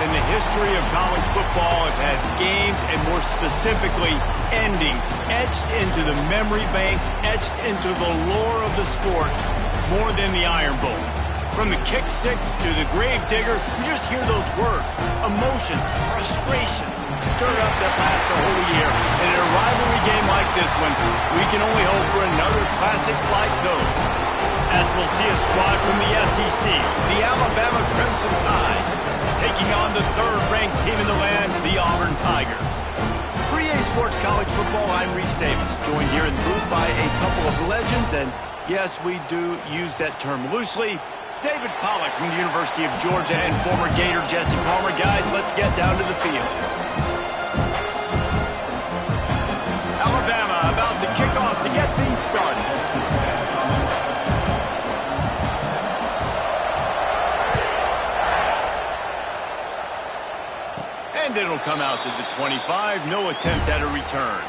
in the history of college football have had games, and more specifically, endings, etched into the memory banks, etched into the lore of the sport, more than the Iron Bowl. From the kick six to the grave digger, you just hear those words, emotions, frustrations, stirred up that last a whole year. And in a rivalry game like this one, we can only hope for another classic like those. As we'll see a squad from the SEC, the Alabama Crimson Tide, taking on the third-ranked team in the land, the Auburn Tigers. For EA Sports College Football, I'm Reese Davis, joined here in the booth by a couple of legends, and yes, we do use that term loosely. David Pollack from the University of Georgia and former Gator Jesse Palmer. Guys, let's get down to the field. Alabama about to kick off to get things started. And it'll come out to the 25. No attempt at a return.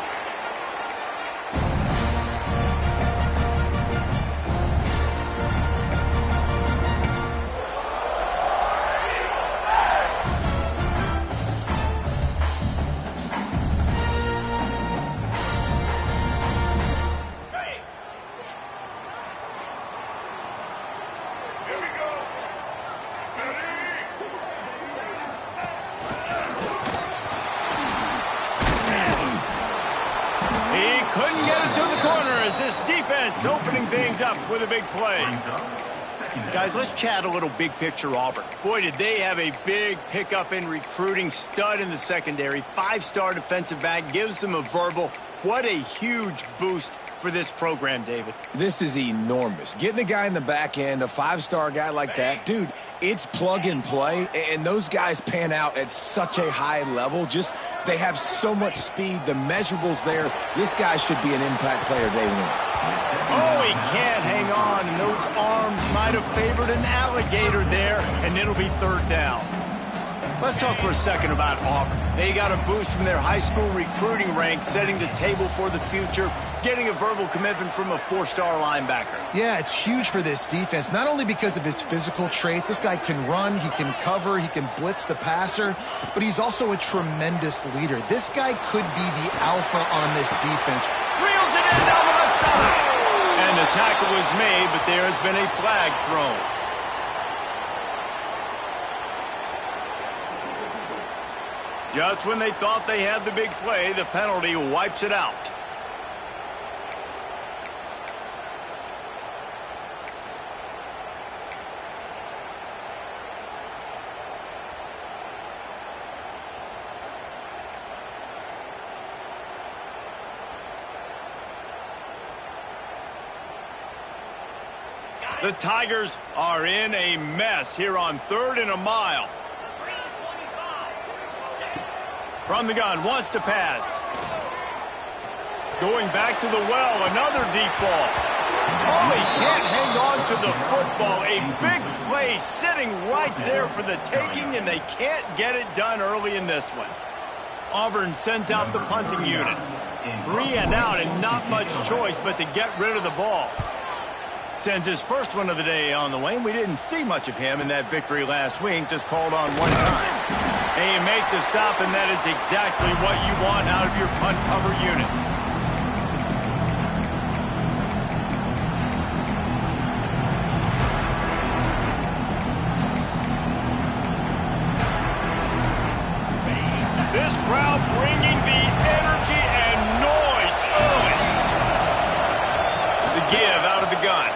Couldn't get it to the corner as this defense opening things up with a big play. Guys, let's chat a little big picture Auburn. Boy, did they have a big pickup in recruiting, stud in the secondary, five-star defensive back, gives them a verbal. What a huge boost for this program, David. This is enormous. Getting a guy in the back end, a five-star guy like that, dude, it's plug and play, and those guys pan out at such a high level. Just, they have so much speed. The measurables there, this guy should be an impact player day one. Oh, he can't hang on, and those arms might have favored an alligator there, and it'll be third down. Let's talk for a second about Auburn. They got a boost from their high school recruiting ranks, setting the table for the future, getting a verbal commitment from a four-star linebacker. Yeah, it's huge for this defense, not only because of his physical traits. This guy can run, he can cover, he can blitz the passer, but he's also a tremendous leader. This guy could be the alpha on this defense. Reels it in down the left side. And the tackle is made, but there has been a flag thrown. Just when they thought they had the big play, the penalty wipes it out. The Tigers are in a mess here on 3rd and a mile. From the gun, wants to pass. Going back to the well, another deep ball. Oh, he can't hang on to the football. A big play sitting right there for the taking, and they can't get it done early in this one. Auburn sends out the punting unit. 3 and out, and not much choice but to get rid of the ball. Sends his first one of the day on the way. We didn't see much of him in that victory last week, just called on one time. And you make the stop, and that is exactly what you want out of your punt cover unit. This crowd bringing the energy and noise early. The give out of the gun.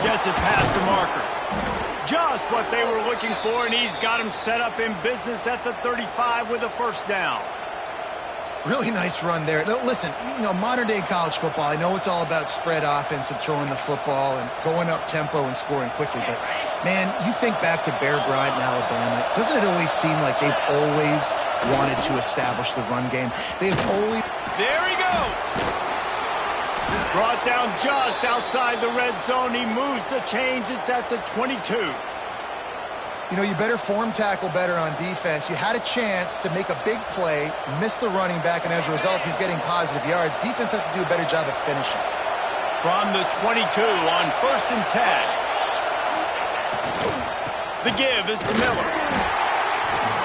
Gets it past the marker. Just what they were looking for, and he's got him set up in business at the 35 with a first down. Really nice run there. Now, listen, modern-day college football, I know it's all about spread offense and throwing the football and going up tempo and scoring quickly, but, man, you think back to Bear Bryant in Alabama, doesn't it always seem like they've always wanted to establish the run game? They've always... There he goes! Brought down just outside the red zone. He moves the chains. It's at the 22. You better form tackle better on defense. You had a chance to make a big play, miss the running back, and as a result, he's getting positive yards. Defense has to do a better job of finishing. From the 22 on 1st and 10. The give is to Miller.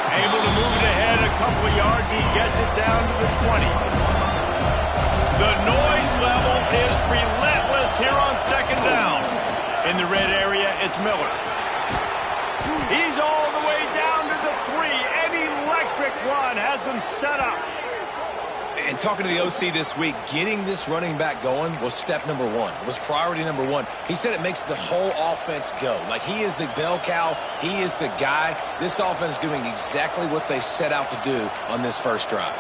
Able to move it ahead a couple of yards. He gets it down to the 20. The noise level is relentless here on second down. In the red area, it's Miller. He's all the way down to the 3. An electric run has him set up. And talking to the OC this week, getting this running back going was step number one. It was priority number one. He said it makes the whole offense go. Like, he is the bell cow. He is the guy. This offense is doing exactly what they set out to do on this first drive.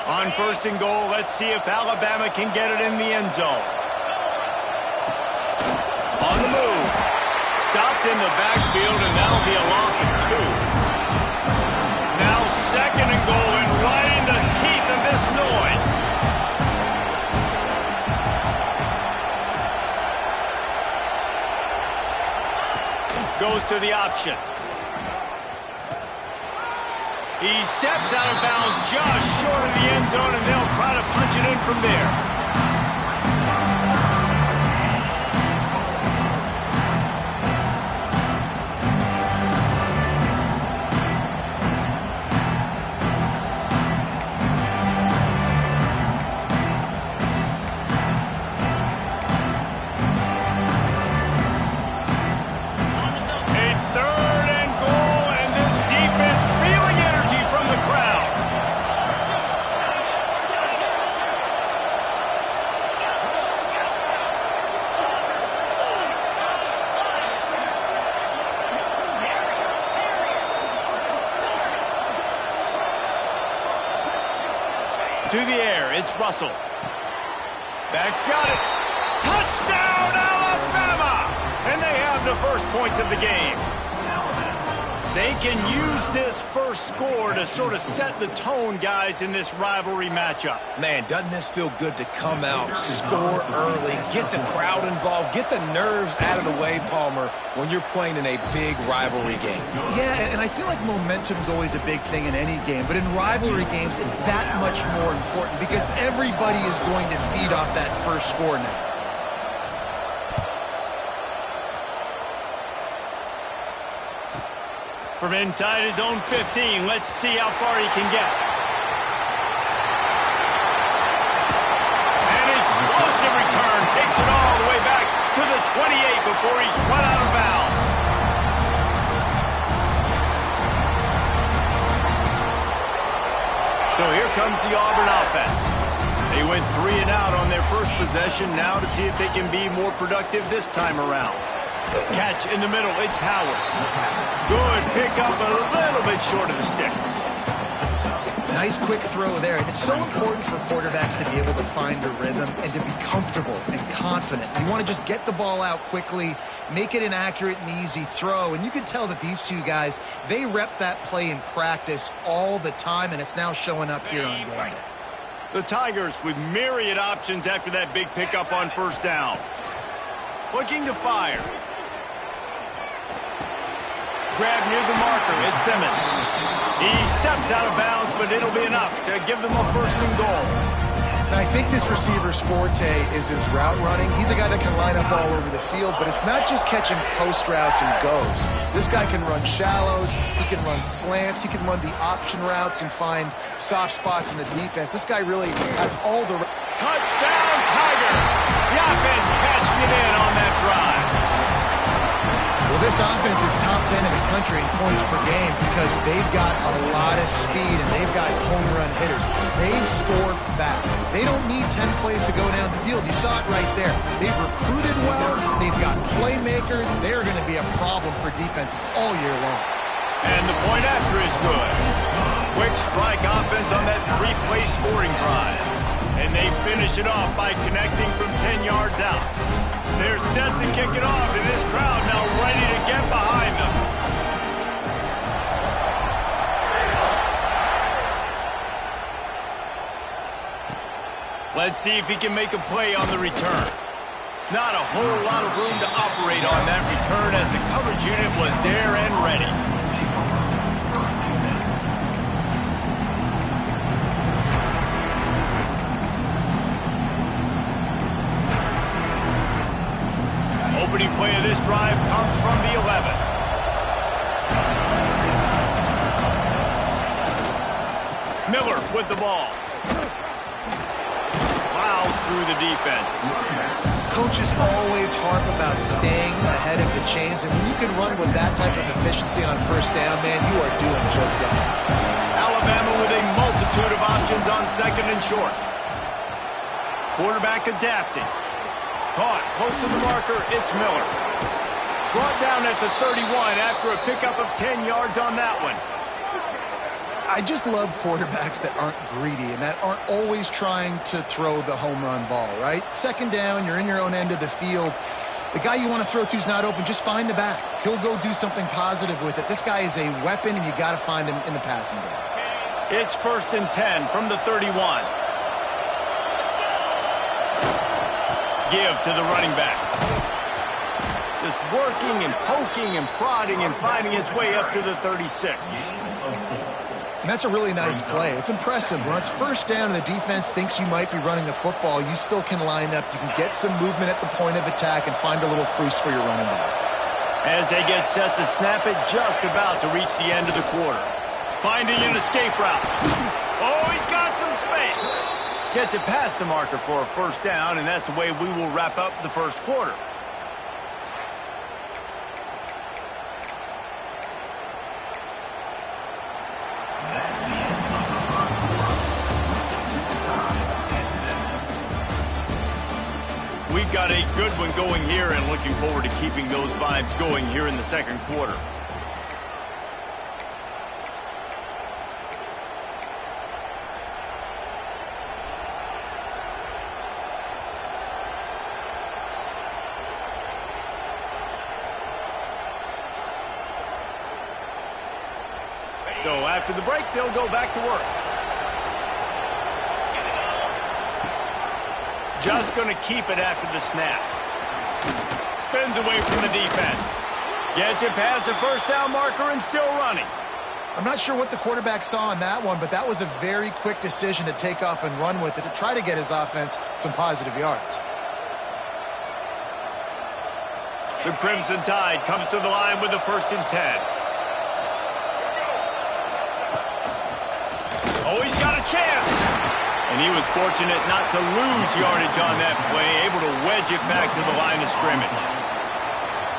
On first and goal, let's see if Alabama can get it in the end zone. On the move. Stopped in the backfield, and that'll be a loss of 2. Now second and goal, and right in the teeth of this noise. Goes to the option. He steps out of bounds just short of the end zone, and they'll try to punch it in from there. To the air, it's Russell. Back's got it. Touchdown, Alabama! And they have the first points of the game. They can use this first score to sort of set the tone, guys, in this rivalry matchup. Man, doesn't this feel good to come out, score early, get the crowd involved, get the nerves out of the way, Palmer, when you're playing in a big rivalry game. Yeah, and I feel like momentum is always a big thing in any game, but in rivalry games, it's that much more important because everybody is going to feed off that first score now. From inside his own 15, let's see how far he can get. An explosive return takes it all the way back to the 28 before he's run out of bounds. So here comes the Auburn offense. They went 3 and out on their first possession, now to see if they can be more productive this time around. Catch in the middle, it's Howard. Good pick up, a little bit short of the sticks. Nice quick throw there. And it's so important for quarterbacks to be able to find a rhythm and to be comfortable and confident. You want to just get the ball out quickly, make it an accurate and easy throw. And you can tell that these two guys, they rep that play in practice all the time, and it's now showing up here on game day. The Tigers with myriad options after that big pickup on first down. Looking to fire. Grab near the marker, it's Simmons. He steps out of bounds, but it'll be enough to give them a first and goal. Now, I think this receiver's forte is his route running. He's a guy that can line up all over the field, but it's not just catching post routes and goes. This guy can run shallows, he can run slants, he can run the option routes and find soft spots in the defense. This guy really has all the... Touchdown, Tiger! The offense cashing it in on that drive. Well, this offense is top 10 in the country in points per game because they've got a lot of speed and they've got home run hitters. They score fast. They don't need 10 plays to go down the field. You saw it right there. They've recruited well. They've got playmakers. They're going to be a problem for defenses all year long. And the point after is good. Quick strike offense on that 3-play scoring drive. And they finish it off by connecting from 10 yards out. They're set to kick it off, and this crowd now ready to get behind them. Let's see if he can make a play on the return. Not a whole lot of room to operate on that return as the coverage unit was there and ready. opening play of this drive comes from the 11. Miller with the ball. Plows through the defense. Coaches always harp about staying ahead of the chains, and when you can run with that type of efficiency on first down, man, you are doing just that. Alabama with a multitude of options on second and short. Quarterback adapting. Caught close to the marker, it's Miller. Brought down at the 31 after a pickup of 10 yards on that one. I just love quarterbacks that aren't greedy and that aren't always trying to throw the home run ball, right? Second down, you're in your own end of the field. The guy you want to throw to is not open. Just find the back. He'll go do something positive with it. This guy is a weapon, and you got to find him in the passing game. It's 1st and 10 from the 31. Give to the running back. Just working and poking and prodding and finding his way up to the 36. And that's a really nice play. It's impressive. When it's first down and the defense thinks you might be running the football, you still can line up. You can get some movement at the point of attack and find a little crease for your running back. As they get set to snap it, just about to reach the end of the quarter. Finding an escape route. Oh, he's got some space. Gets it past the marker for a first down, and that's the way we will wrap up the first quarter. We've got a good one going here, and looking forward to keeping those vibes going here in the second quarter. So after the break, they'll go back to work. Just going to keep it after the snap. Spins away from the defense. Gets it past the first down marker and still running. I'm not sure what the quarterback saw on that one, but that was a very quick decision to take off and run with it to try to get his offense some positive yards. The Crimson Tide comes to the line with the 1st and 10. Oh, he's got a chance. And he was fortunate not to lose yardage on that play, able to wedge it back to the line of scrimmage.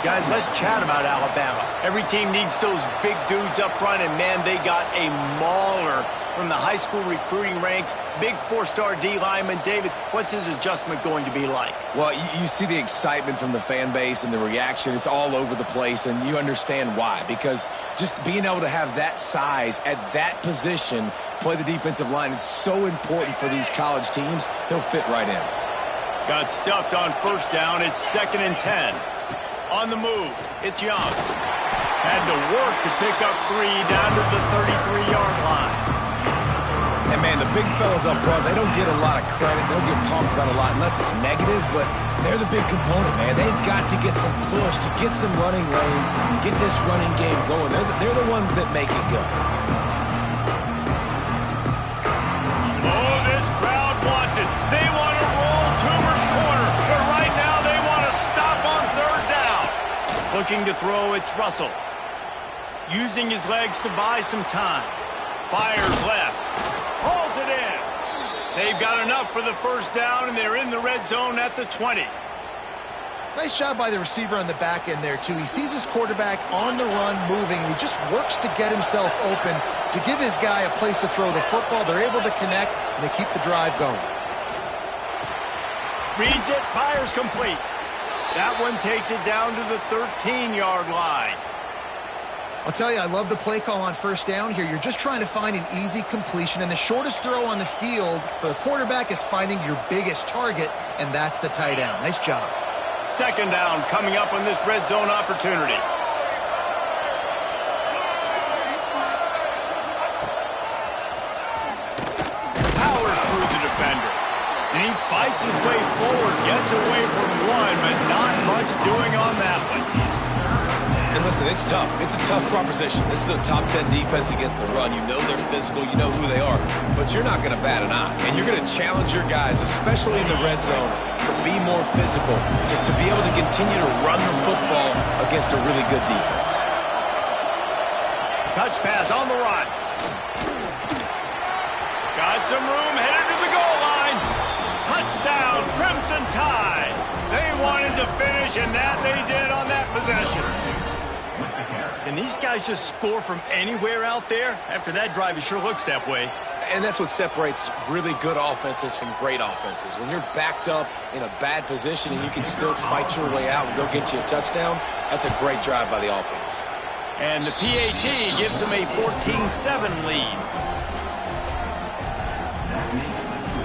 Guys, let's chat about Alabama. Every team needs those big dudes up front, and, man, they got a mauler from the high school recruiting ranks. Big 4-star D lineman. David, what's his adjustment going to be like? Well, you see the excitement from the fan base and the reaction. It's all over the place, and you understand why. Because just being able to have that size at that position, play the defensive line, is so important for these college teams. He'll fit right in. Got stuffed on first down. It's 2nd and 10. On the move, it's Young. Had to work to pick up 3 down to the 33-yard line. And, man, the big fellas up front, they don't get a lot of credit. They don't get talked about a lot unless it's negative, but they're the big component, man. They've got to get some push, to get some running lanes, get this running game going. They're the ones that make it go. Oh, this crowd wants it. They want to roll Toomer's corner, but right now they want to stop on 3rd down. Looking to throw, it's Russell. Using his legs to buy some time. Fires left. Hauls it in. They've got enough for the first down, and they're in the red zone at the 20. Nice job by the receiver on the back end there, too. He sees his quarterback on the run moving, and he just works to get himself open to give his guy a place to throw the football. They're able to connect, and they keep the drive going. Reads it, fires complete. That one takes it down to the 13-yard line. I'll tell you, I love the play call on first down here. You're just trying to find an easy completion, and the shortest throw on the field for the quarterback is finding your biggest target, and that's the tight end. Nice job. 2nd down coming up on this red zone opportunity. Powers through the defender. And he fights his way forward, gets away from one, but not much doing on that one. And listen, it's tough. It's a tough proposition. This is a top 10 defense against the run. You know they're physical. You know who they are. But you're not going to bat an eye. And you're going to challenge your guys, especially in the red zone, to be more physical, to be able to continue to run the football against a really good defense. Touch pass on the run. Got some room, headed to the goal line. Touchdown, Crimson Tide. They wanted to finish, and that they did on that possession. Can these guys just score from anywhere out there? After that drive, it sure looks that way. And that's what separates really good offenses from great offenses. When you're backed up in a bad position and you can still fight your way out and go get you a touchdown, that's a great drive by the offense. And the PAT gives them a 14-7 lead.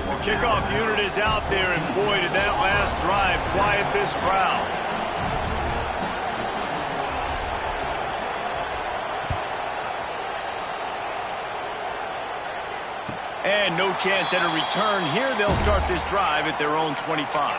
The kickoff unit is out there, and boy, did that last drive quiet this crowd. And no chance at a return here. They'll start this drive at their own 25.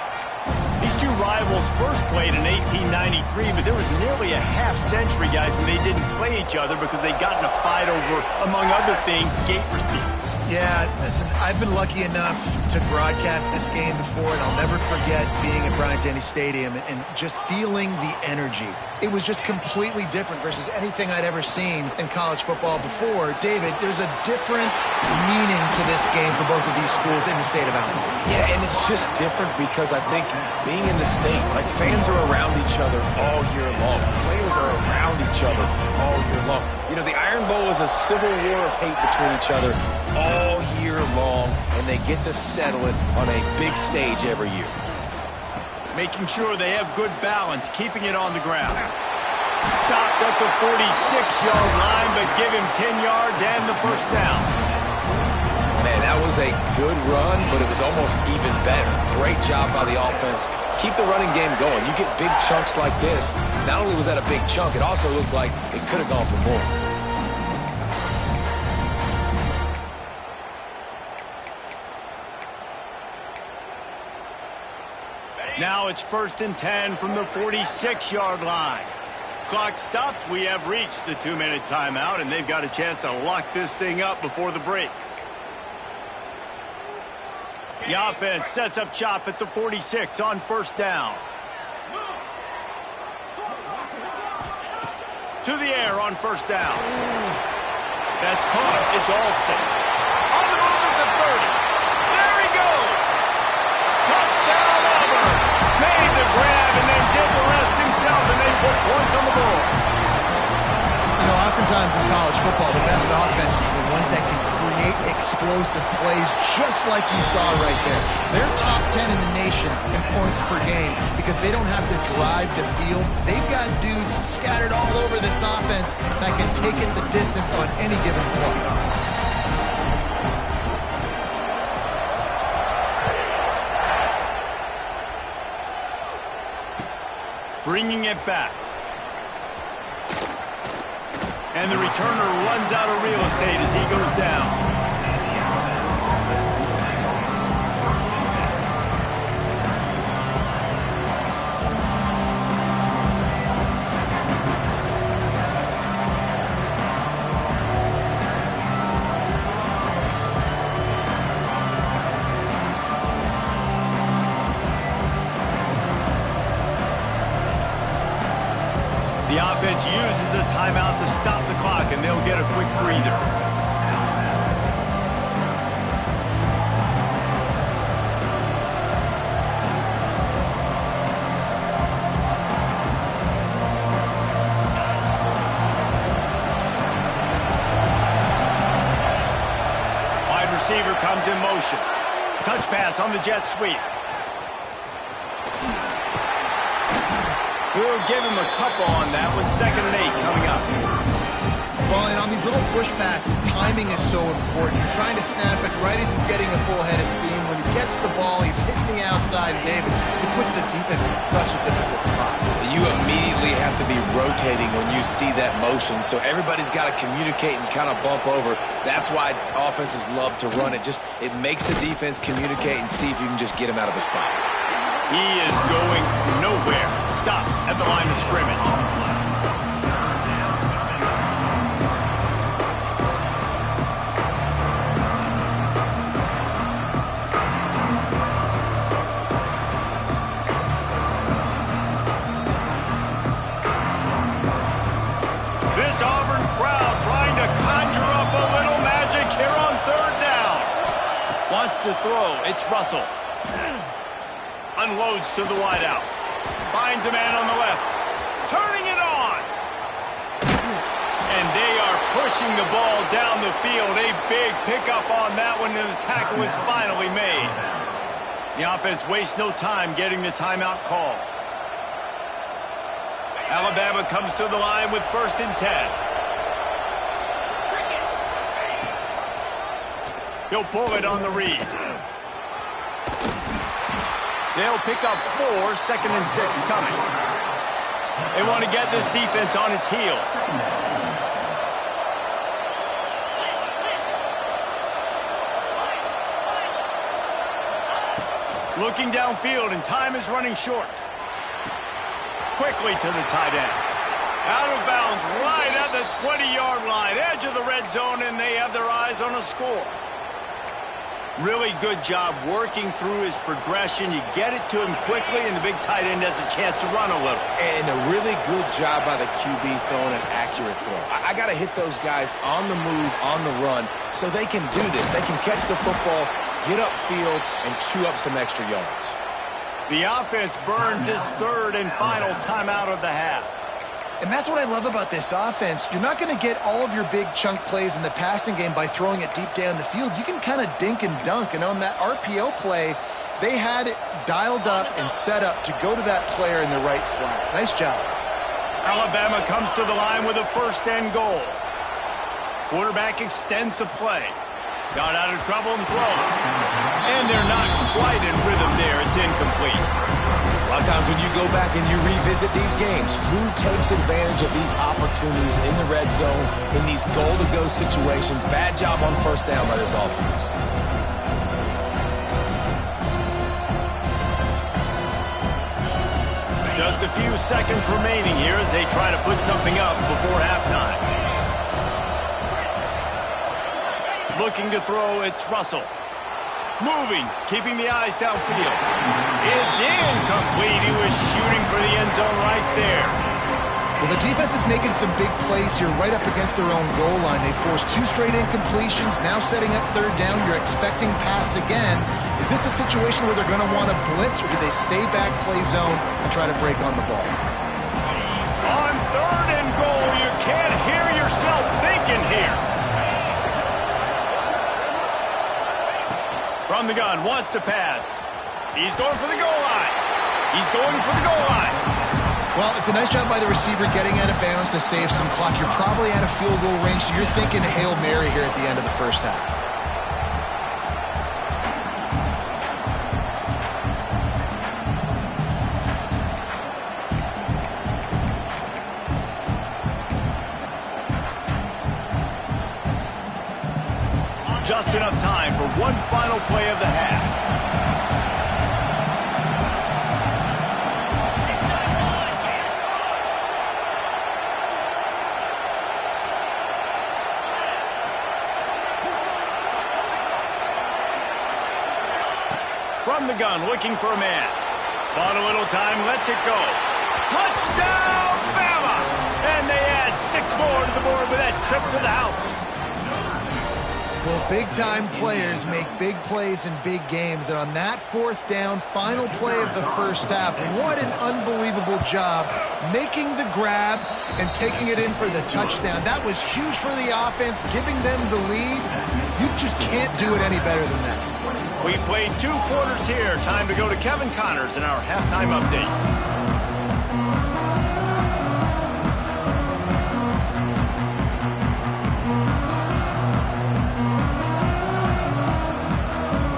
These two rivals first played in 1893, but there was nearly a half-century, guys, when they didn't play each other because they got in a fight over, among other things, gate receipts. Yeah, listen, I've been lucky enough to broadcast this game before, and I'll never forget being at Bryant-Denny Stadium and just feeling the energy. It was just completely different versus anything I'd ever seen in college football before. David, there's a different meaning to this game for both of these schools in the state of Alabama. Yeah, and it's just different because I think being in the state, like fans are around each other all year long. Players are around each other all year long. You know, the Iron Bowl is a civil war of hate between each other all year long, and they get to settle it on a big stage every year. Making sure they have good balance, keeping it on the ground. Stopped at the 46-yard line, but give him 10 yards and the first down. Man, that was a good run, but it was almost even better. Great job by the offense. Keep the running game going. You get big chunks like this. Not only was that a big chunk, it also looked like it could have gone for more. Now it's 1st and 10 from the 46-yard line. Clock stops. We have reached the 2-minute timeout, and they've got a chance to lock this thing up before the break. The offense sets up shop at the 46 on 1st down. To the air on 1st down. That's caught. It's Alston. On the move at the 30. There he goes. Touchdown, Auburn. Made the grab and then did the rest himself, and they put points on the board. You know, oftentimes in college football, the best offenses are the ones that can create explosive plays just like you saw right there. They're top 10 in the nation in points per game because they don't have to drive the field. They've got dudes scattered all over this offense that can take it the distance on any given play. Bringing it back. And the returner runs out of real estate as he goes down. The offense uses a timeout to stop the clock, and they'll get a quick breather. Wide receiver comes in motion. Touch pass on the jet sweep. We'll give him a couple on that one. 2nd and 8 coming up. Well, and on these little push passes, timing is so important. You're trying to snap it right as he's getting a full head of steam. When he gets the ball, he's hitting the outside. David, it puts the defense in such a difficult spot. You immediately have to be rotating when you see that motion, so everybody's got to communicate and kind of bump over. That's why offenses love to run it. It makes the defense communicate and see if you can just get him out of a spot. He is going nowhere. Stop at the line of scrimmage. to throw. It's Russell. Unloads to the wideout. Finds a man on the left. Turning it on. And they are pushing the ball down the field. A big pickup on that one, and the tackle is finally made. The offense wastes no time getting the timeout call. Alabama comes to the line with 1st and 10. He'll pull it on the read. They'll pick up 4, 2nd and 6 coming. They want to get this defense on its heels. Looking downfield, and time is running short. Quickly to the tight end. Out of bounds, right at the 20-yard line, edge of the red zone, and they have their eyes on a score. Really good job working through his progression. You get it to him quickly, and the big tight end has a chance to run a little. And a really good job by the QB throwing an accurate throw. I got to hit those guys on the move, on the run, so they can do this. They can catch the football, get upfield, and chew up some extra yards. The offense burns his 3rd and final timeout of the half. And that's what I love about this offense. You're not going to get all of your big chunk plays in the passing game by throwing it deep down the field. You can kind of dink and dunk. And on that RPO play, they had it dialed up and set up to go to that player in the right flat. Nice job. Alabama comes to the line with a 1st and goal. Quarterback extends the play. Got out of trouble and throws. And they're not quite in rhythm there. It's incomplete. A lot of times when you go back and you revisit these games, who takes advantage of these opportunities in the red zone, in these goal-to-go situations? Bad job on 1st down by this offense. Just a few seconds remaining here as they try to put something up before halftime. Looking to throw, it's Russell. Moving, keeping the eyes downfield. It's incomplete. He was shooting for the end zone right there. Well, the defense is making some big plays here right up against their own goal line. They forced 2 straight incompletions, now setting up 3rd down. You're expecting pass again. Is this a situation where they're going to want to blitz, or do they stay back, play zone, and try to break on the ball? On 3rd and goal, you can't hear yourself thinking here. From the gun, wants to pass. He's going for the goal line. He's going for the goal line. Well, it's a nice job by the receiver getting out of bounds to save some clock. You're probably out of field goal range, so you're thinking Hail Mary here at the end of the 1st half. Just enough time for one final play of the half. From the gun, looking for a man. Bought a little time, lets it go. Touchdown, Bama! And they add 6 more to the board with that trip to the house. Well, big-time players make big plays in big games, and on that 4th down, final play of the 1st half, what an unbelievable job making the grab and taking it in for the touchdown. That was huge for the offense, giving them the lead. You just can't do it any better than that. We played 2 quarters here. Time to go to Kevin Connors in our halftime update.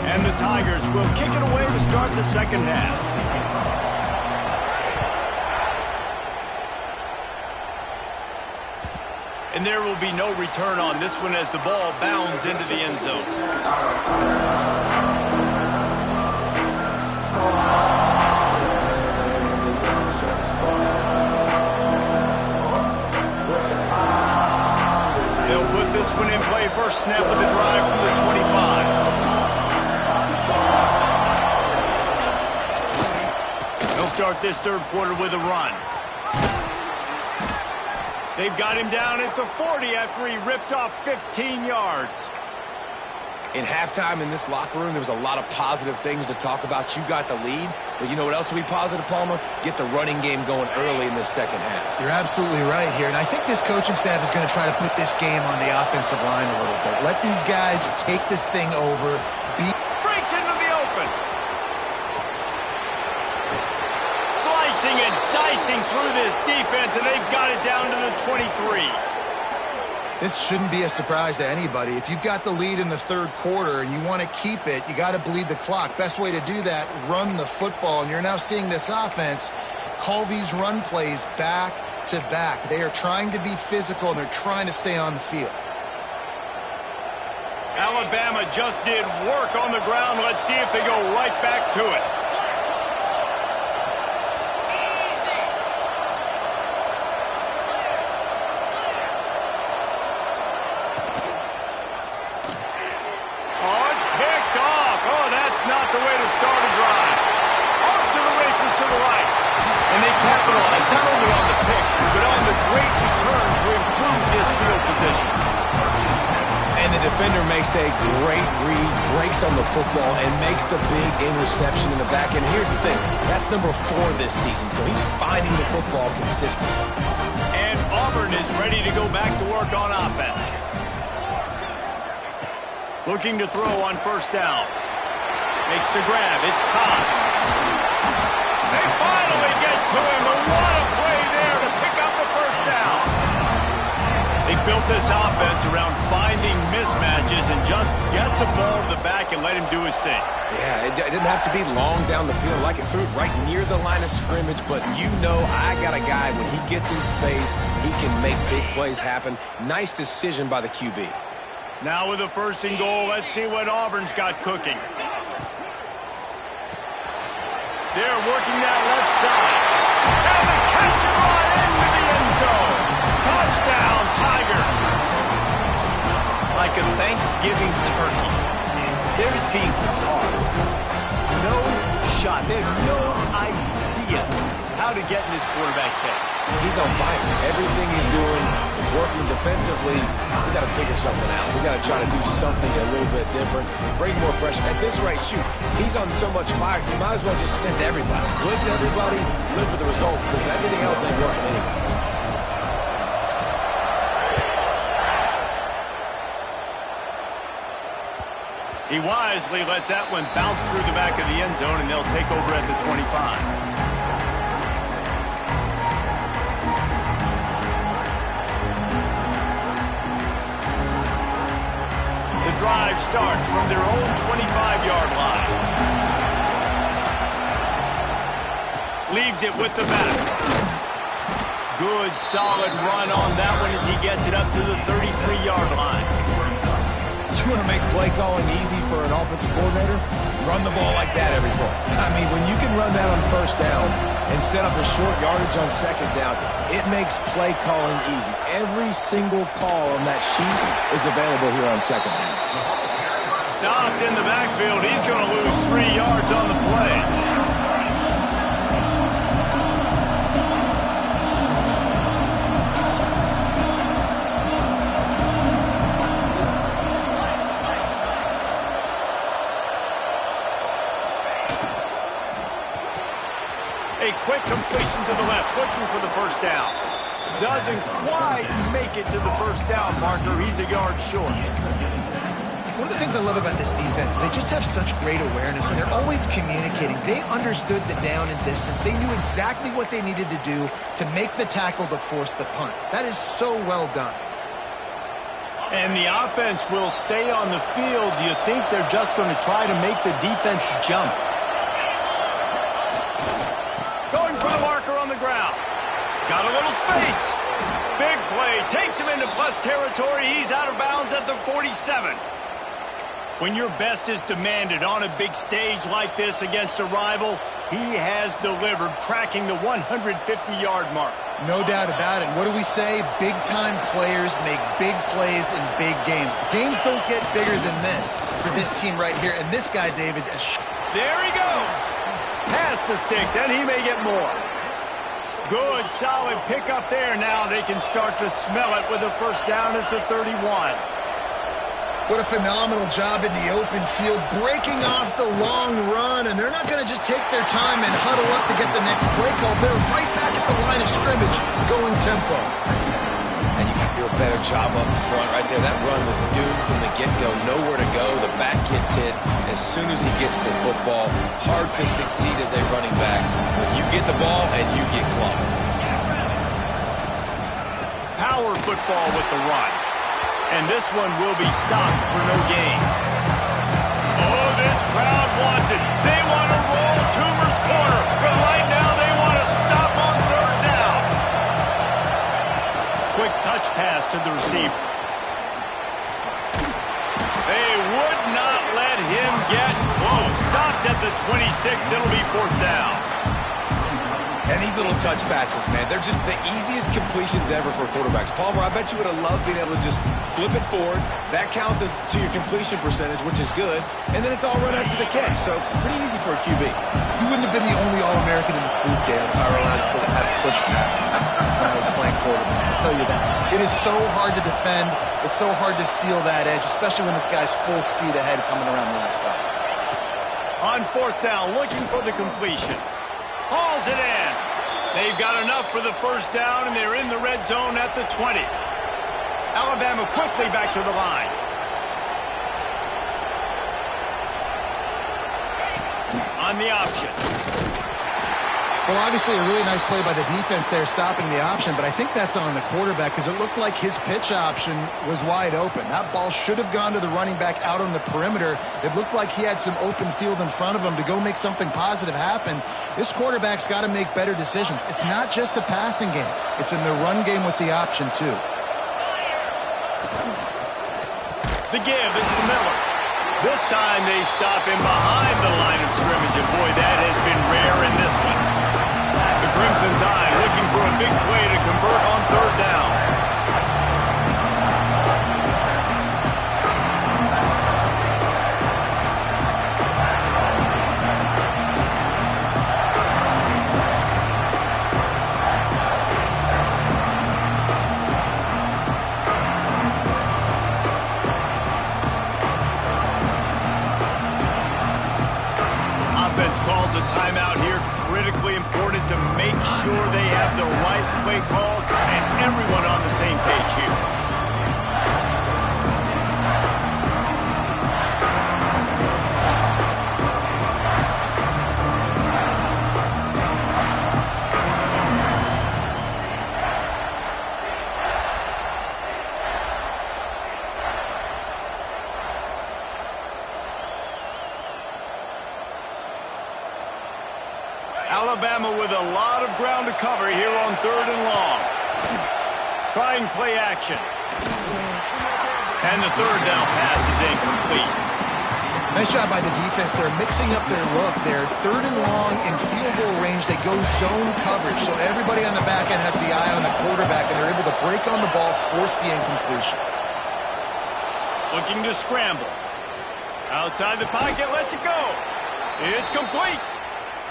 And the Tigers will kick it away to start the 2nd half. And there will be no return on this one as the ball bounds into the end zone. They'll put this one in play. First snap of the drive from the 25. They'll start this 3rd quarter with a run. They've got him down at the 40 after he ripped off 15 yards. In halftime in this locker room, there was a lot of positive things to talk about. You got the lead, but you know what else will be positive, Palmer? Get the running game going early in this second half. You're absolutely right here, and I think this coaching staff is going to try to put this game on the offensive line a little bit. Let these guys take this thing over. Breaks into the open. Slicing and dicing through this defense, and they've got it down to the 23. This shouldn't be a surprise to anybody. If you've got the lead in the third quarter and you want to keep it, you got to bleed the clock. Best way to do that, run the football. And you're now seeing this offense call these run plays back to back. They are trying to be physical, and they're trying to stay on the field. Alabama just did work on the ground. Let's see if they go right back to it. Not the way to start a drive. Off to the races to the right. And they capitalize not only on the pick, but on the great return to improve this field position. And the defender makes a great read, breaks on the football, and makes the big interception in the back end. Here's the thing. That's number 4 this season, so he's finding the football consistently. And Auburn is ready to go back to work on offense. Looking to throw on first down. Makes the grab. It's caught. They finally get to him. And what a play there to pick up the first down. They built this offense around finding mismatches and just get the ball to the back and let him do his thing. Yeah, it didn't have to be long down the field. Like it threw it right near the line of scrimmage, but you know I got a guy, when he gets in space, he can make big plays happen. Nice decision by the QB. Now with a 1st and goal, let's see what Auburn's got cooking. They're working that left side. And the catch and run into the end zone. Touchdown, Tigers. Like a Thanksgiving turkey. Theirs being carved. No shot. They have no idea how to get in this quarterback's head. He's on fire. Everything he's doing is working defensively. We got to figure something out. We got to try to do something a little bit different. Bring more pressure. At this rate, shoot, he's on so much fire, you might as well just send everybody. Blitz everybody, live with the results, because everything else ain't working anyways. He wisely lets that one bounce through the back of the end zone, and they'll take over at the 25. Drive starts from their own 25-yard line. Leaves it with the back. Good, solid run on that one as he gets it up to the 33-yard line. You want to make play calling easy for an offensive coordinator? Run the ball like that every play. I mean, when you can run that on first down and set up a short yardage on second down, it makes play calling easy. Every single call on that sheet is available here on second down. Stopped in the backfield. He's going to lose 3 yards on the play. A quick completion to the left, looking for the first down. Doesn't quite make it to the first down marker. He's a yard short. One of the things I love about this defense is they just have such great awareness, and they're always communicating. They understood the down and distance. They knew exactly what they needed to do to make the tackle to force the punt. That is so well done. And the offense will stay on the field. Do you think they're just going to try to make the defense jump? Going for the marker on the ground. Got a little space. Big play. Takes him into plus territory. He's out of bounds at the 47. When your best is demanded on a big stage like this against a rival, he has delivered, cracking the 150-yard mark. No doubt about it. What do we say? Big-time players make big plays in big games. The games don't get bigger than this for this team right here. And this guy, David, there he goes. Pass the sticks, and he may get more. Good, solid pickup there. Now they can start to smell it with a first down at the 31. What a phenomenal job in the open field, breaking off the long run, and they're not going to just take their time and huddle up to get the next play call. They're right back at the line of scrimmage, going tempo. And you got to do a better job up front right there. That run was doomed from the get-go. Nowhere to go. The back gets hit as soon as he gets the football. Hard to succeed as a running back when you get the ball and you get clocked. Power football with the run. And this one will be stopped for no gain. Oh, this crowd wants it. They want to roll Toomer's corner. But right now they want to stop on third down. Quick touch pass to the receiver. They would not let him get close. Stopped at the 26. It'll be fourth down. And these little touch passes, man, they're just the easiest completions ever for quarterbacks. Palmer, I bet you would have loved being able to just flip it forward. That counts as to your completion percentage, which is good. And then it's all run after the catch, so pretty easy for a QB. You wouldn't have been the only All-American in this booth, Dale, if I were allowed to have push passes when I was playing quarterback. I'll tell you that. It is so hard to defend. It's so hard to seal that edge, especially when this guy's full speed ahead coming around the outside. On fourth down, looking for the completion. Hauls it in. They've got enough for the first down, and they're in the red zone at the 20. Alabama quickly back to the line. On the option. Well, obviously a really nice play by the defense there stopping the option, but I think that's on the quarterback because it looked like his pitch option was wide open. That ball should have gone to the running back out on the perimeter. It looked like he had some open field in front of him to go make something positive happen. This quarterback's got to make better decisions. It's not just the passing game. It's in the run game with the option, too. The give is to Miller. This time they stop him behind the line of scrimmage, and boy, that has been rare in this one. The Crimson Tide looking for a big play to convert on third down. Offense calls a timeout here. Critically important to make sure they have the right play call and everyone on the same page here. Alabama with a lot of ground to cover here on third and long. Trying play action. And the third down pass is incomplete. Nice job by the defense. They're mixing up their look. They're third and long in field goal range. They go zone coverage, so everybody on the back end has the eye on the quarterback, and they're able to break on the ball, force the incompletion. Looking to scramble. Outside the pocket, lets it go. It's complete.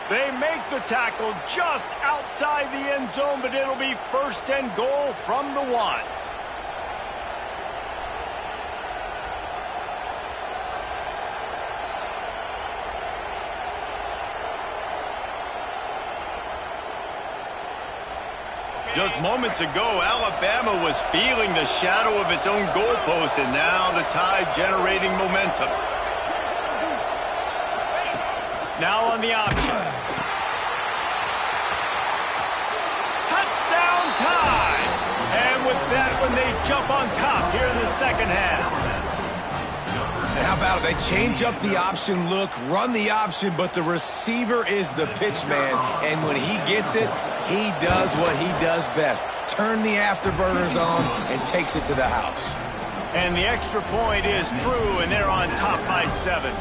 They make the tackle just outside the end zone, but it'll be first and goal from the 1. Just moments ago, Alabama was feeling the shadow of its own goalpost, and now the Tide generating momentum. Now on the option. Touchdown Tide! And with that one, they jump on top here in the second half. And how about it? They change up the option look, run the option, but the receiver is the pitch man. And when he gets it, he does what he does best. Turn the afterburners on and takes it to the house. And the extra point is true, and they're on top by 7.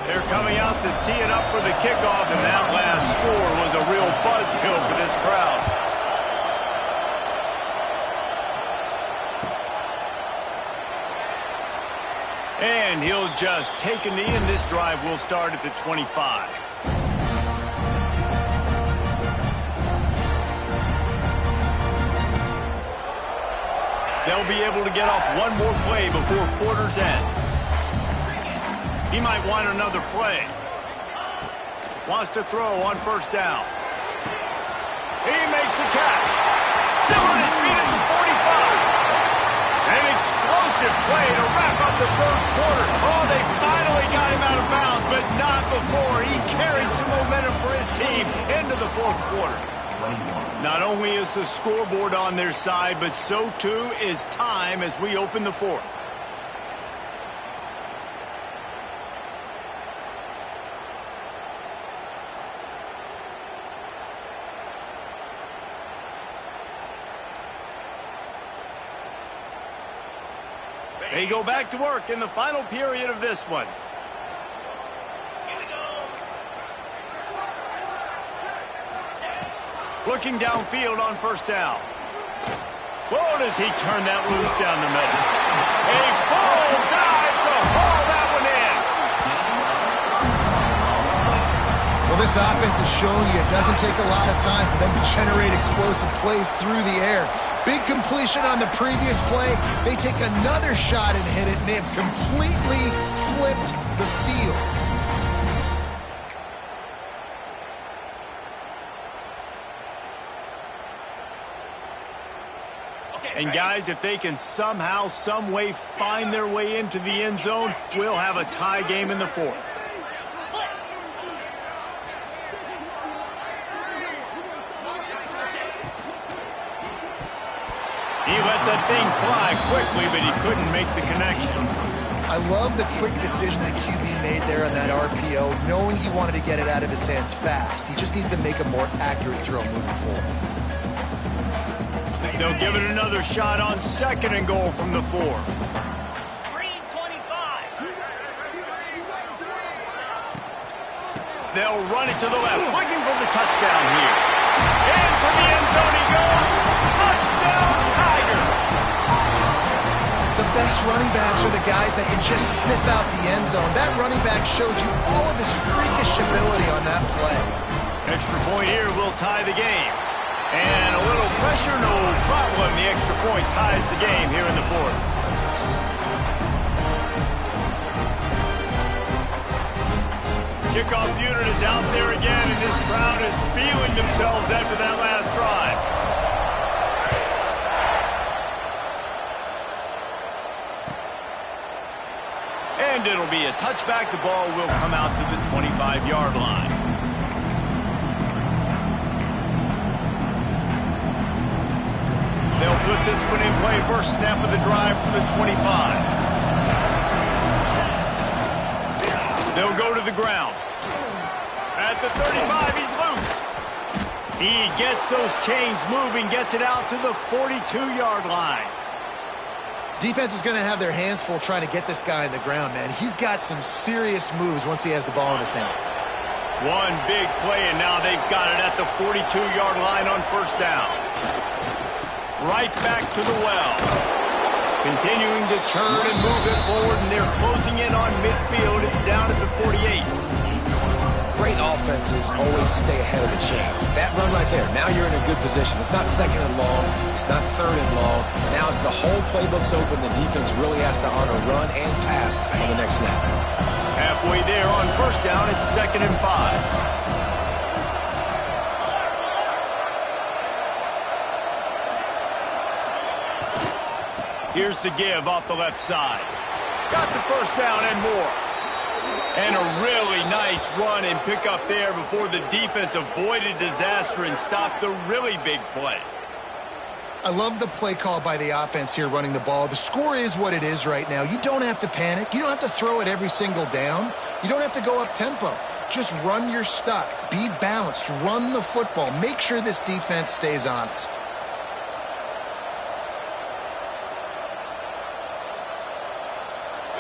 They're coming out to tee it up for the kickoff, and that last score was a real buzzkill for this crowd. And he'll just take a knee, and this drive will start at the 25. They'll be able to get off one more play before quarter's end. He might want another play. Wants to throw on first down. He makes the catch. Still on his feet at the 45. An explosive play to wrap up the third quarter. Oh, they finally got him out of bounds, but not before he carried some momentum for his team into the fourth quarter. Not only is the scoreboard on their side, but so too is time as we open the fourth. They go back to work in the final period of this one. Looking downfield on first down. Whoa, does he turn that loose down the middle. A full dive to haul that one in. Well, this offense is showing you it doesn't take a lot of time for them to generate explosive plays through the air. Big completion on the previous play. They take another shot and hit it, and they have completely flipped the field. And guys, if they can somehow, some way find their way into the end zone, we'll have a tie game in the fourth. He let that thing fly quickly, but he couldn't make the connection. I love the quick decision that QB made there on that RPO, knowing he wanted to get it out of his hands fast. He just needs to make a more accurate throw moving forward. They'll give it another shot on second and goal from the 4. They'll run it to the left, looking for the touchdown here. Into the end zone he goes. Touchdown, Tigers! The best running backs are the guys that can just sniff out the end zone. That running back showed you all of his freakish ability on that play. Extra point here will tie the game. And a little pressure, no problem. The extra point ties the game here in the fourth. Kickoff unit is out there again, and this crowd is feeling themselves after that last drive. And it'll be a touchback. The ball will come out to the 25-yard line. They'll put this one in play. First snap of the drive from the 25. They'll go to the ground. At the 35, he's loose. He gets those chains moving, gets it out to the 42-yard line. Defense is going to have their hands full trying to get this guy on the ground, man. He's got some serious moves once he has the ball in his hands. One big play, and now they've got it at the 42-yard line on first down. Right back to the well. Continuing to turn and move it forward, and they're closing in on midfield. It's down at the 48. Great offenses always stay ahead of the chains. That run right there, now you're in a good position. It's not second and long. It's not third and long. Now as the whole playbook's open, the defense really has to honor run and pass on the next snap. Halfway there on first down, it's 2nd and 5. Here's the give off the left side. Got the first down and more. And a really nice run and pick up there before the defense avoided disaster and stopped the really big play. I love the play call by the offense here running the ball. The score is what it is right now. You don't have to panic. You don't have to throw it every single down. You don't have to go up tempo. Just run your stuff. Be balanced. Run the football. Make sure this defense stays honest.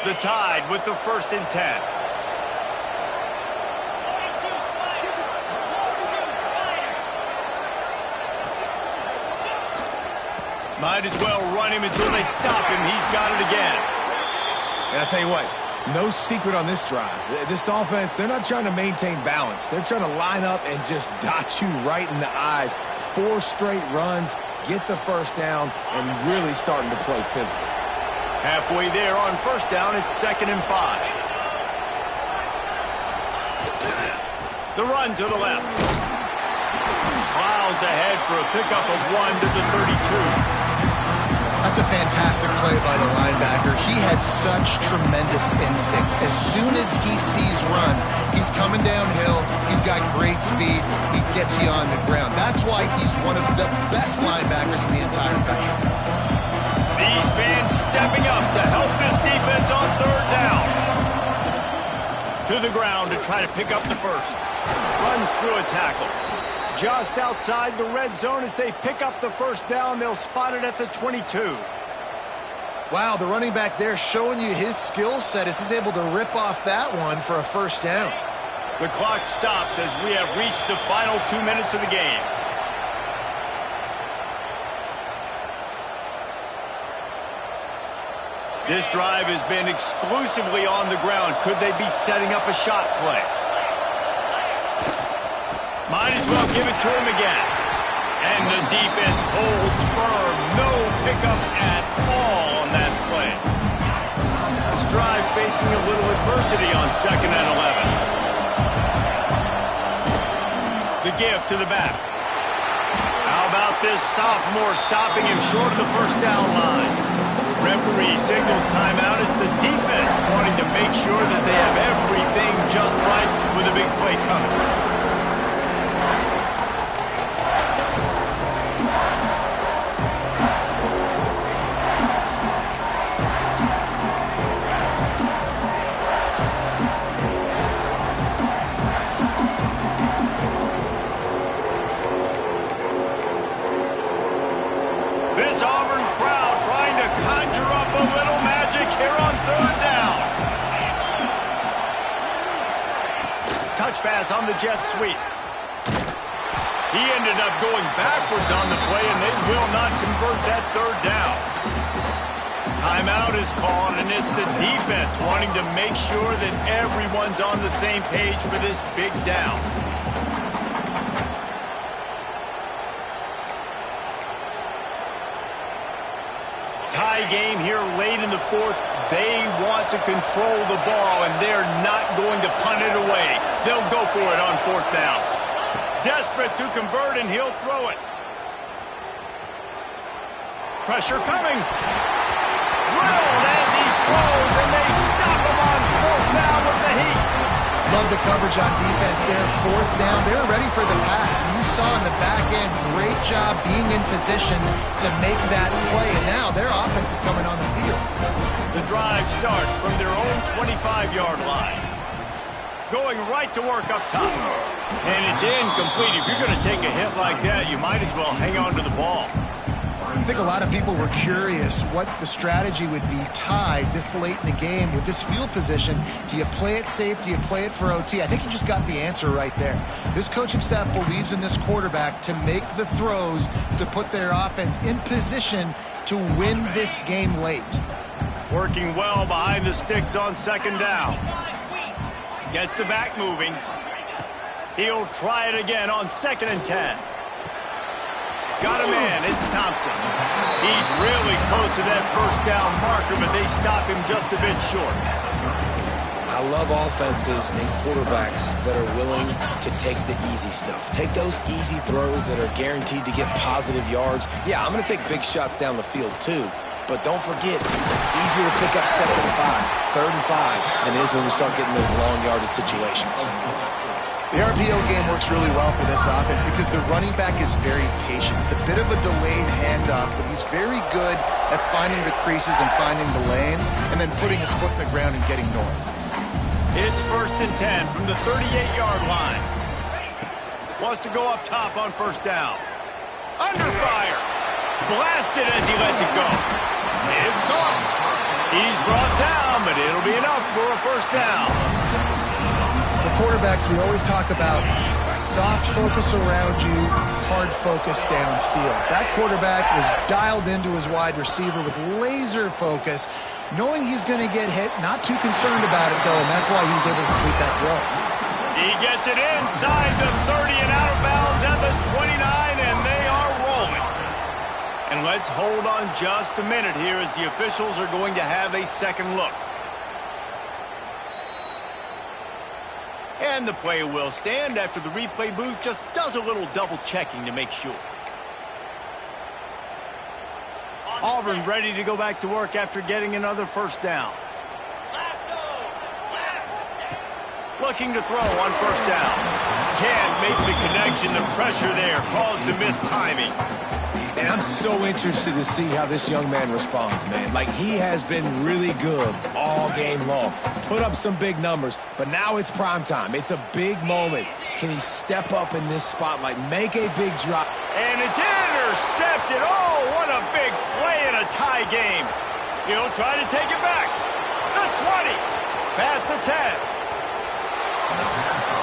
The Tide with the 1st and 10. Might as well run him until they stop him. He's got it again. And I tell you what, No secret on this drive. This offense, they're not trying to maintain balance. They're trying to line up and just dot you right in the eyes. 4 straight runs, get the first down, and really starting to play physical. Halfway there on first down, it's 2nd and 5. The run to the left. Miles ahead for a pickup of 1 to the 32. That's a fantastic play by the linebacker. He has such tremendous instincts. As soon as he sees run, he's coming downhill. He's got great speed. He gets you on the ground. That's why he's one of the best linebackers in the entire country. These fans stepping up to help this defense on 3rd down. To the ground to try to pick up the first. Runs through a tackle. Just outside the red zone as they pick up the first down. They'll spot it at the 22. Wow, the running back there showing you his skill set as he's able to rip off that one for a first down. The clock stops as we have reached the final 2 minutes of the game. This drive has been exclusively on the ground. Could they be setting up a shot play? Might as well give it to him again. And the defense holds firm. No pickup at all on that play. This drive facing a little adversity on 2nd and 11. The give to the back. How about this sophomore stopping him short of the first down line? Referee signals timeout as the defense wanting to make sure that they have everything just right with a big play coming. Pass on the jet sweep. He ended up going backwards on the play, and they will not convert that 3rd down. Timeout is called, and it's the defense wanting to make sure that everyone's on the same page for this big down. Tie game here late in the 4th. They want to control the ball, and they're not going to punt it away. They'll go for it on 4th down. Desperate to convert, and he'll throw it. Pressure coming. Drilled as he throws, and they stop him on 4th down with the heat. Love the coverage on defense there. 4th down, they're ready for the pass. You saw in the back end, great job being in position to make that play, and now their offense is coming on the field. The drive starts from their own 25-yard line. Going right to work up top. And it's incomplete. If you're going to take a hit like that, you might as well hang on to the ball. I think a lot of people were curious what the strategy would be tied this late in the game with this field position. Do you play it safe? Do you play it for OT? I think you just got the answer right there. This coaching staff believes in this quarterback to make the throws to put their offense in position to win this game late. Working well behind the sticks on 2nd down. Gets the back moving. He'll try it again on 2nd and 10. Got a man. It's Thompson. He's really close to that first down marker, but they stop him just a bit short. I love offenses and quarterbacks that are willing to take the easy stuff. Take those easy throws that are guaranteed to get positive yards. Yeah, I'm going to take big shots down the field too. But don't forget, it's easier to pick up 2nd and 5, 3rd and 5 than it is when we start getting those long yardage situations. The RPO game works really well for this offense because the running back is very patient. It's a bit of a delayed handoff, but he's very good at finding the creases and finding the lanes and then putting his foot in the ground and getting north. It's 1st and 10 from the 38-yard line. Wants to go up top on 1st down. Under fire. Blasted as he lets it go. It's caught. He's brought down, but it'll be enough for a 1st down. For quarterbacks, we always talk about Soft focus around you, hard focus downfield. That quarterback was dialed into his wide receiver with laser focus, knowing he's going to get hit, not too concerned about it, though, and that's why he was able to complete that throw. He gets it inside the 30 and out of bounds at the 29, and they are rolling. And let's hold on just a minute here as the officials are going to have a second look. And the play will stand after the replay booth just does a little double checking to make sure. Auburn ready to go back to work after getting another first down. Looking to throw on first down. Can't make the connection. The pressure there caused the missed timing. And I'm so interested to see how this young man responds, man. Like, he has been really good all game long. Put up some big numbers, but now it's prime time. It's a big moment. Can he step up in this spotlight, make a big drop? And it's intercepted. Oh, what a big play in a tie game. He'll try to take it back. The 20. Past the 10.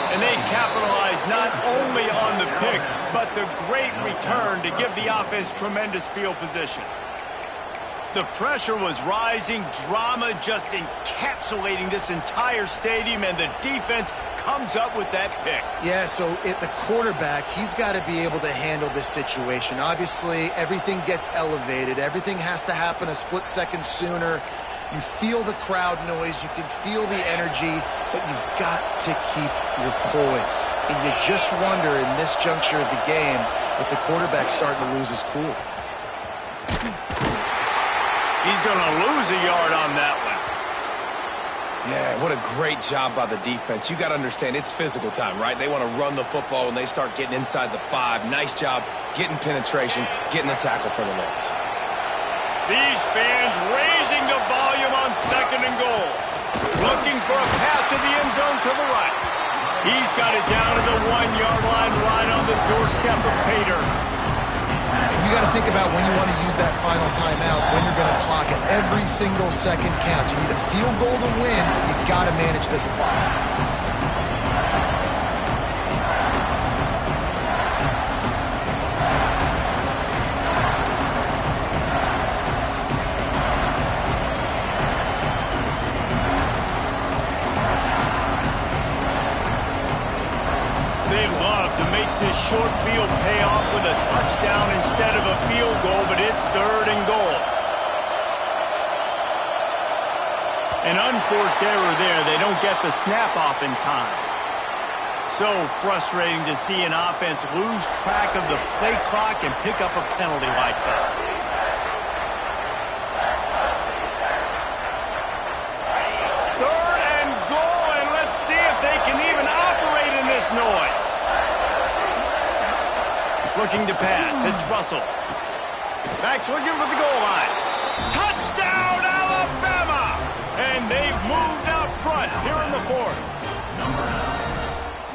And they capitalize not only on the pick, but the great return to give the offense tremendous field position. The pressure was rising, drama just encapsulating this entire stadium, and the defense comes up with that pick. Yeah, so the quarterback, he's got to be able to handle this situation. Obviously, everything gets elevated. Everything has to happen a split second sooner. You feel the crowd noise, you can feel the energy, but you've got to keep your poise. And you just wonder in this juncture of the game if the quarterback's starting to lose his cool. He's going to lose a yard on that one. Yeah, what a great job by the defense. You got to understand, it's physical time, right? They want to run the football when they start getting inside the 5. Nice job getting penetration, getting the tackle for the loss. These fans raising the volume on second and goal. Looking for a path to the end zone to the right. He's got it down to the 1-yard line right on the doorstep of Pater. You got to think about when you want to use that final timeout, when you're going to clock it. Every single second counts. You need a field goal to win. You got to manage this clock. This short field pay off with a touchdown instead of a field goal, but it's 3rd and goal. An unforced error there. They don't get the snap off in time. So frustrating to see an offense lose track of the play clock and pick up a penalty like that. Third and goal, and let's see if they can even operate in this noise. Looking to pass. It's Russell. Backs looking for the goal line. Touchdown, Alabama! And they've moved out front here in the 4th.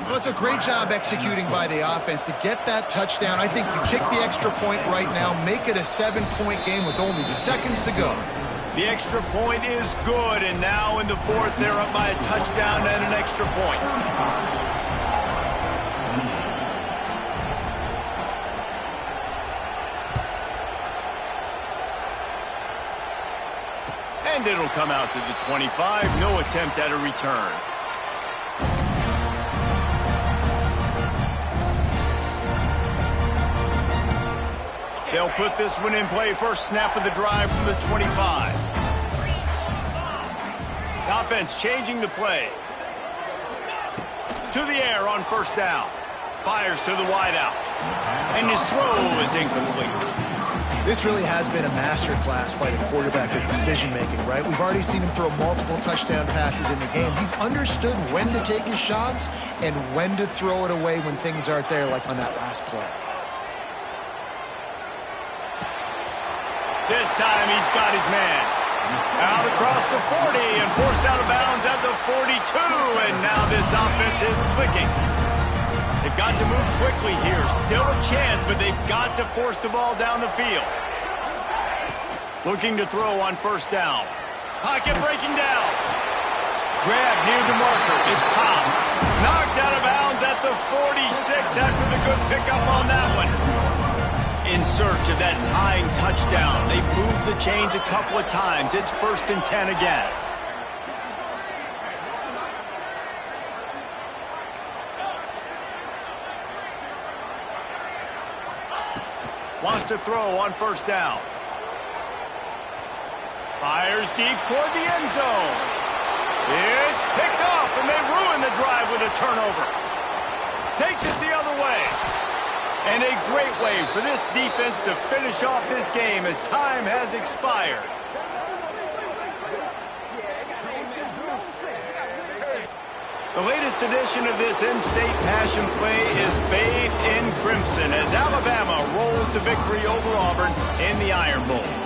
Well, it's a great job executing by the offense to get that touchdown. I think you kick the extra point right now, make it a 7-point game with only seconds to go. The extra point is good, and now in the 4th, they're up by a touchdown and an extra point. And it'll come out to the 25. No attempt at a return. They'll put this one in play. First snap of the drive from the 25. The offense changing the play. To the air on first down. Fires to the wideout. And his throw is incomplete. This really has been a masterclass by the quarterback with decision-making, right? We've already seen him throw multiple touchdown passes in the game. He's understood when to take his shots and when to throw it away when things aren't there, like on that last play. This time he's got his man. Out across the 40 and forced out of bounds at the 42, and now this offense is clicking. They've got to move quickly here. Still a chance, but they've got to force the ball down the field. Looking to throw on first down. Pocket breaking down. Grab near the marker. It's Cobb. Knocked out of bounds at to 46 after the good pickup on that one. In search of that tying touchdown. They've moved the chains a couple of times. It's 1st and 10 again. Wants to throw on 1st down. Fires deep toward the end zone. It's picked off, and they ruin the drive with a turnover. Takes it the other way. And a great way for this defense to finish off this game as time has expired. The latest edition of this in-state passion play is bathed in crimson as Alabama rolls to victory over Auburn in the Iron Bowl.